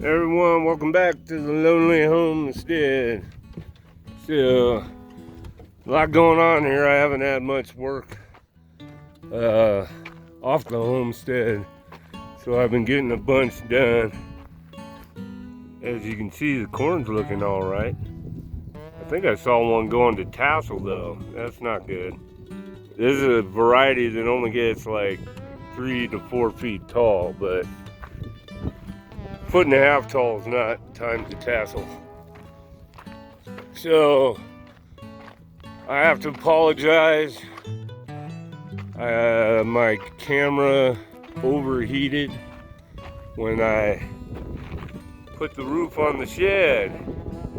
Everyone, welcome back to the Lonely Homestead. So, a lot going on here. I haven't had much work off the homestead, so I've been getting a bunch done. As you can see, the corn's looking all right. I think I saw one going to tassel though. That's not good. This is a variety that only gets like 3 to 4 feet tall, but 1.5 feet tall is not time to tassel. So I have to apologize. My camera overheated when I put the roof on the shed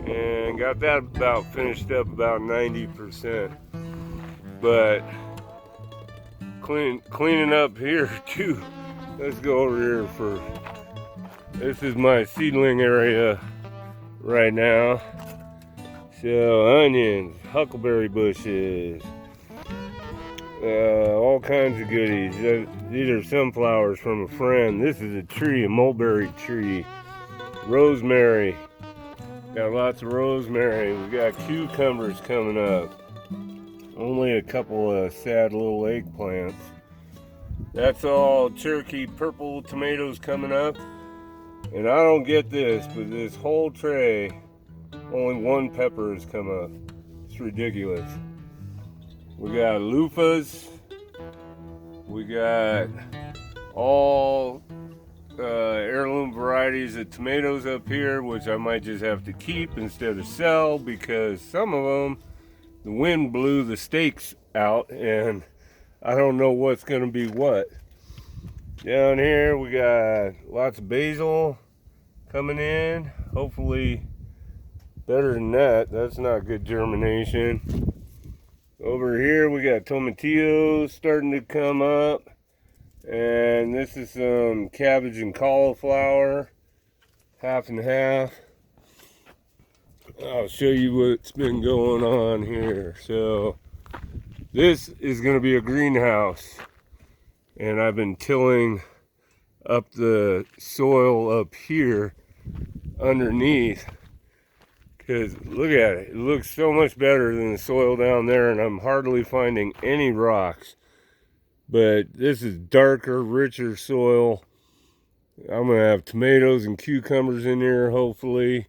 and got that about finished up about 90%. But cleaning up here too. Let's go over here for, this is my seedling area right now. So onions, huckleberry bushes, all kinds of goodies. These are sunflowers from a friend. This is a tree, a mulberry tree. Rosemary, got lots of rosemary. We got cucumbers coming up. Only a couple of sad little eggplants. That's all Cherokee purple tomatoes coming up. And I don't get this, but this whole tray, only one pepper has come up. It's ridiculous. We got loofahs. We got all heirloom varieties of tomatoes up here, which I might just have to keep instead of sell, because some of them, the wind blew the stakes out and I don't know what's going to be what. Down here we got lots of basil coming in. Hopefully better than that. That's not good germination. Over here we got tomatillos starting to come up. And this is some cabbage and cauliflower. Half and half. I'll show you what's been going on here. So this is going to be a greenhouse. And I've been tilling up the soil up here underneath. Because look at it, it looks so much better than the soil down there, and I'm hardly finding any rocks. But this is darker, richer soil. I'm gonna have tomatoes and cucumbers in here, hopefully.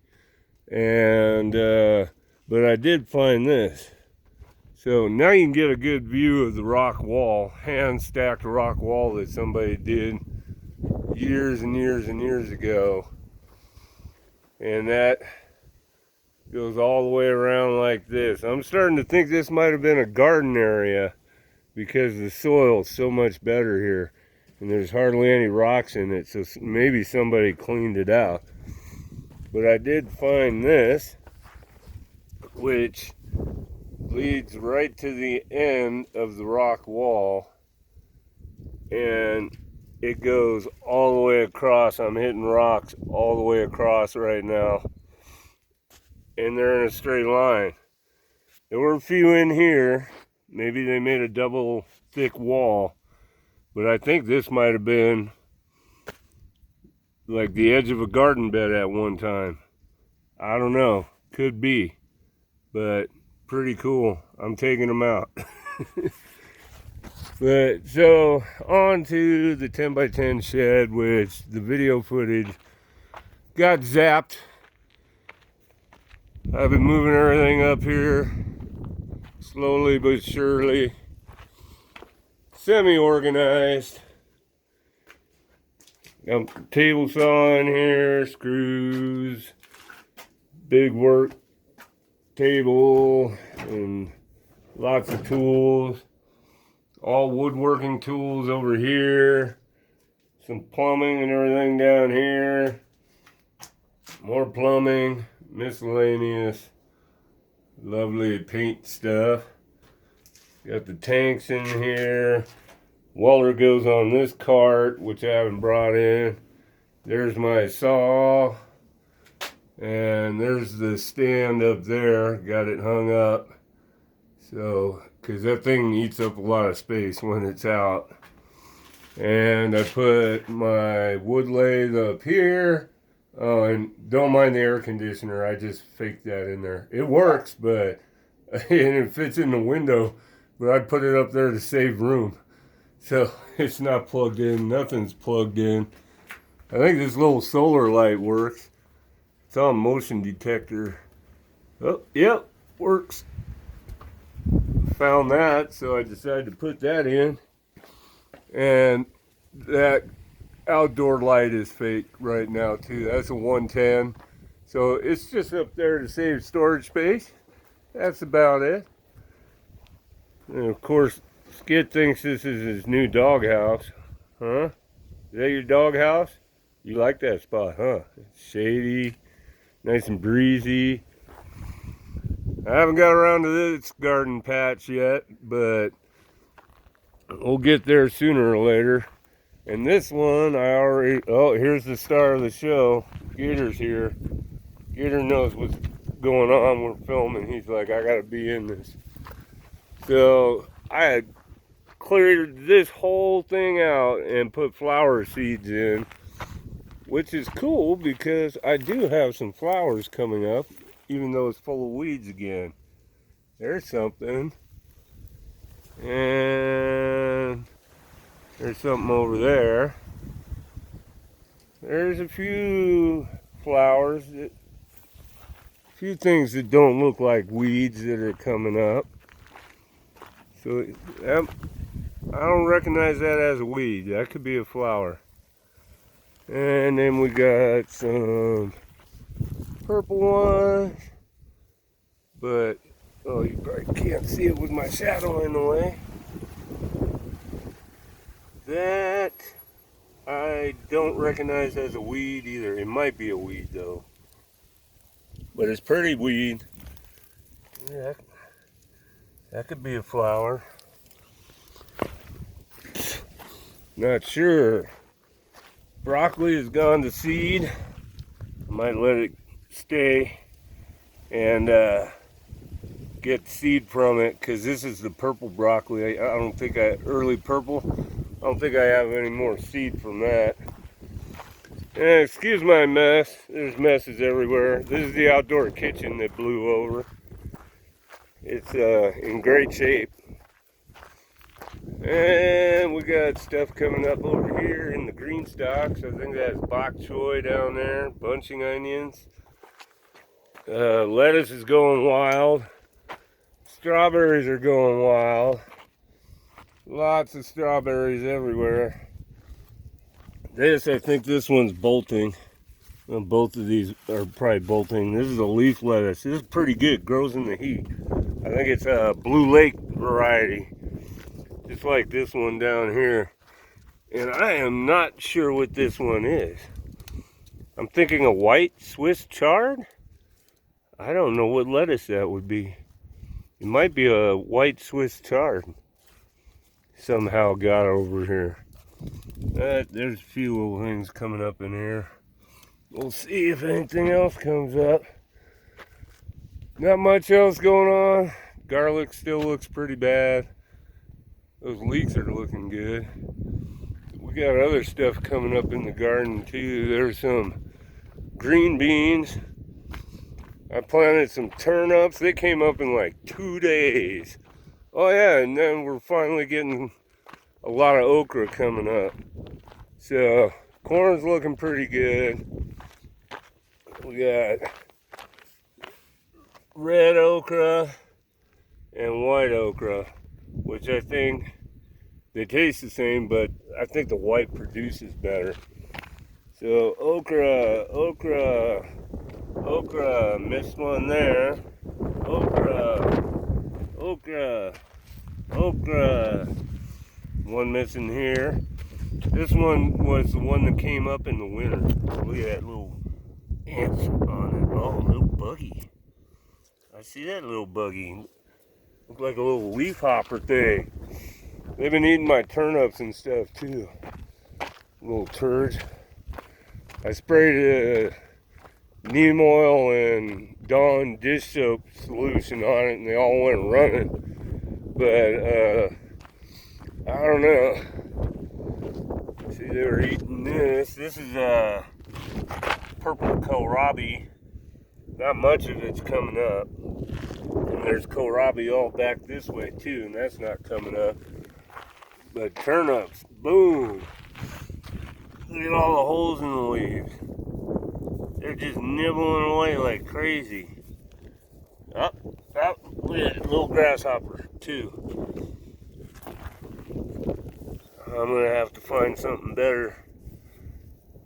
And but I did find this. So now you can get a good view of the rock wall, hand-stacked rock wall that somebody did years and years and years ago. And that goes all the way around like this. I'm starting to think this might have been a garden area because the soil is so much better here and there's hardly any rocks in it, so maybe somebody cleaned it out. But I did find this, which leads right to the end of the rock wall, and it goes all the way across. I'm hitting rocks all the way across right now, and they're in a straight line. There were a few in here. Maybe they made a double thick wall, but I think this might have been like the edge of a garden bed at one time. I don't know, could be, but pretty cool. I'm taking them out. But so on to the 10x10 shed, which the video footage got zapped. I've been moving everything up here slowly but surely, semi-organized. Got table saw in here, screws, big work table, and lots of tools. All woodworking tools over here. Some plumbing and everything down here. More plumbing, miscellaneous, lovely paint stuff. Got the tanks in here. Welder goes on this cart, which I haven't brought in. There's my saw. And there's the stand up there. Got it hung up. So, because that thing eats up a lot of space when it's out. And I put my wood lathe up here. Oh, and don't mind the air conditioner. I just faked that in there. It works, but and it fits in the window, but I put it up there to save room. So it's not plugged in. Nothing's plugged in. I think this little solar light works. It's on motion detector. Oh, yep, works. Found that, so I decided to put that in. And that outdoor light is fake right now too. That's a 110. So it's just up there to save storage space. That's about it. And of course, Skid thinks this is his new doghouse. Huh? Is that your doghouse? You like that spot, huh? It's shady, nice and breezy. I haven't got around to this garden patch yet, but we'll get there sooner or later. And this one, I already, oh, here's the star of the show. Gator's here. Gator knows what's going on. We're filming. He's like, I gotta be in this. So I had cleared this whole thing out and put flower seeds in, which is cool because I do have some flowers coming up, even though it's full of weeds again. There's something. And there's something over there. There's a few flowers, a few things that don't look like weeds that are coming up. So I don't recognize that as a weed. That could be a flower. And then we got some purple ones. But, oh, you probably can't see it with my shadow in the way. That I don't recognize as a weed either. It might be a weed though. But it's pretty weed. Yeah, that could be a flower. Not sure. Broccoli has gone to seed. I might let it stay and get seed from it, because this is the purple broccoli. I don't think early purple. I don't think I have any more seed from that. And excuse my mess. There's messes everywhere. This is the outdoor kitchen that blew over. It's in great shape. And we got stuff coming up over here in the green stalks. I think that's bok choy down there, bunching onions. Lettuce is going wild. Strawberries are going wild. Lots of strawberries everywhere. I think this one's bolting. Well, both of these are probably bolting. This is a leaf lettuce. This is pretty good. Grows in the heat. I think it's a Blue Lake variety. Just like this one down here. And I am not sure what this one is. I'm thinking a white Swiss chard? I don't know what lettuce that would be. It might be a white Swiss chard. Somehow got over here. There's a few little things coming up in here. We'll see if anything else comes up. Not much else going on. Garlic still looks pretty bad. Those leeks are looking good. We got other stuff coming up in the garden too. There's some green beans. I planted some turnips. They came up in like 2 days. Oh yeah, and then we're finally getting a lot of okra coming up. So corn's looking pretty good. We got red okra and white okra, which I think they taste the same, but I think the white produces better. So okra, missed one there. Okra. One missing here. This one was the one that came up in the winter. Look at that little ants on it. Oh, little buggy. I see that little buggy. Look like a little leaf hopper thing. They've been eating my turnips and stuff too. Little turds. I sprayed neem oil and Dawn dish soap solution on it and they all went running. But I don't know. See, they were eating this. This is purple kohlrabi. Not much of it's coming up. And there's kohlrabi all back this way too, and that's not coming up. But turnips, boom! Look at all the holes in the leaves. They're just nibbling away like crazy. Up, up, look at that little grasshopper too. I'm gonna have to find something better.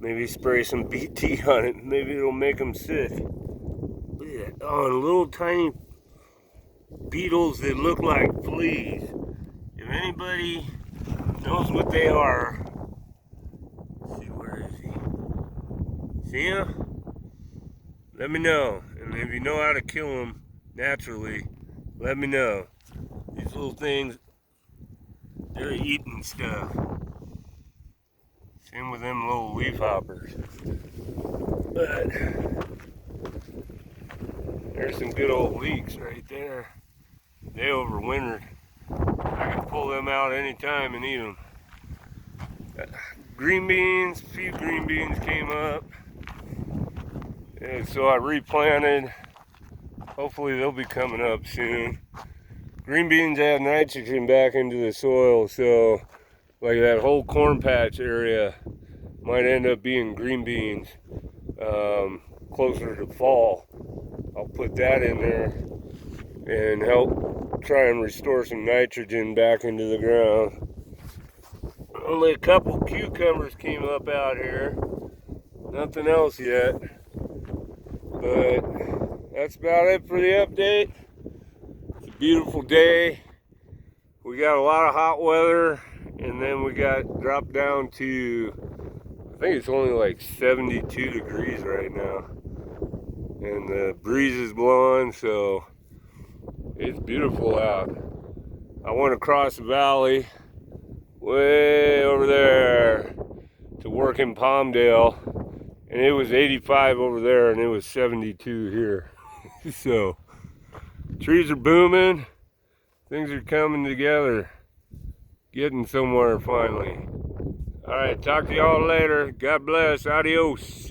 Maybe spray some BT on it. Maybe it'll make them sick. Look at that. Oh, and little tiny beetles that look like fleas. If anybody knows what they are, let's see, where is he? See him? Let me know. And if you know how to kill them naturally, let me know. These little things, they're eating stuff. Same with them little leaf hoppers. But there's some good old leeks right there. They overwintered. I can pull them out anytime and eat them. Green beans, a few green beans came up. And so I replanted. Hopefully they'll be coming up soon. Green beans add nitrogen back into the soil, so like that whole corn patch area might end up being green beans closer to fall. I'll put that in there and help try and restore some nitrogen back into the ground. Only a couple cucumbers came up out here. Nothing else yet. But that's about it for the update. It's a beautiful day. We got a lot of hot weather, and then we got dropped down to, I think it's only like 72 degrees right now. And the breeze is blowing, so it's beautiful out. I went across the valley, way over there, to work in Palmdale, and it was 85 over there, and it was 72 here. So, trees are booming, things are coming together, getting somewhere finally. All right, talk to y'all later. God bless. Adios.